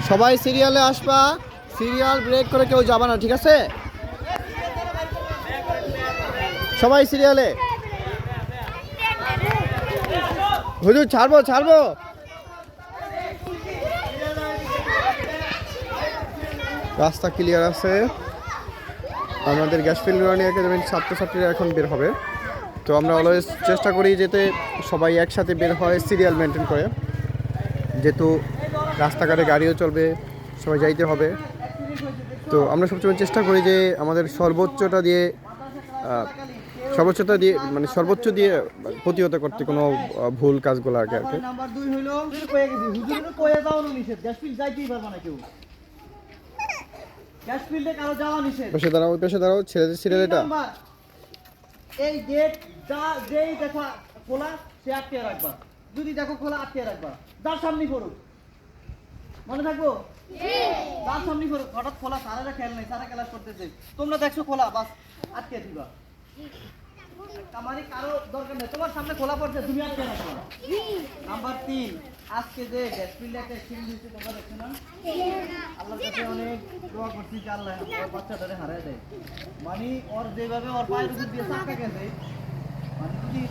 সবাই সিরিয়ালে আসবা, সিরিয়াল ব্রেক করে কেউ যাবা না, ঠিক আছে? সবাই সিরিয়ালে। হুজুর ছাড়বো ছাড়বো। রাস্তা ক্লিয়ার আছে। আমাদের গ্যাসফিল্ড রনি একাডেমির ছাত্রছাত্রীরা এখন বের হবে। তো আমরা অলওয়েজ চেষ্টা করি যাতে সবাই একসাথে বের হয় সিরিয়াল মেনটেন করে, যেহেতু রাস্তাঘাটে গাড়িও চলবে, সবাই যাইতে হবে। তো আমরা সবসময় চেষ্টা করি যে আমাদের সর্বোচ্চটা দিয়ে মানে সর্বোচ্চ দিয়ে প্রতিহত করতে কোনো ভুল কাজগুলো আগে আর কি। নাম্বার 2 হইলো কয়ে গেছি হুজুরের কয়ে যাও না নিষেধ, গ্যাসফিল্ড যাইতেই পারবা না কেউ, গ্যাসফিল্ডে কারো যাওয়া নিষেধ। পেশে দাঁড়াও ছেড়ে সিরিয়াল এটা। এই গেট যা যেই দেখা খোলা সে আটকে রাখবা, যদি দেখো খোলা আটকে রাখবা, যার সামনে পড়ুক মনে থাকবো। যার সামনে পড়ুক, হঠাৎ খোলা সারারা খেয়াল নেই, সারা ক্লাস করতেছে, তোমরা দেখছো খোলা বাস আটকে দিবা। আমারই কারো দরকার নেই, তোমার সামনে খোলা পড়ছে তুমি আটকে রাখবা। নাম্বার 3, আজকে যে গ্যাসফিল্ডে একটা সিল দিচ্ছে তোমরা দেখছো না? আল্লাহর কাছে অনেক দোয়া করছি যে আল্লাহ ওর বাচ্চাটারে হারায় দেয়। মানে ওর যেভাবে ওর পায়ের উপর দিয়ে চাকা গেছে, মানে যদি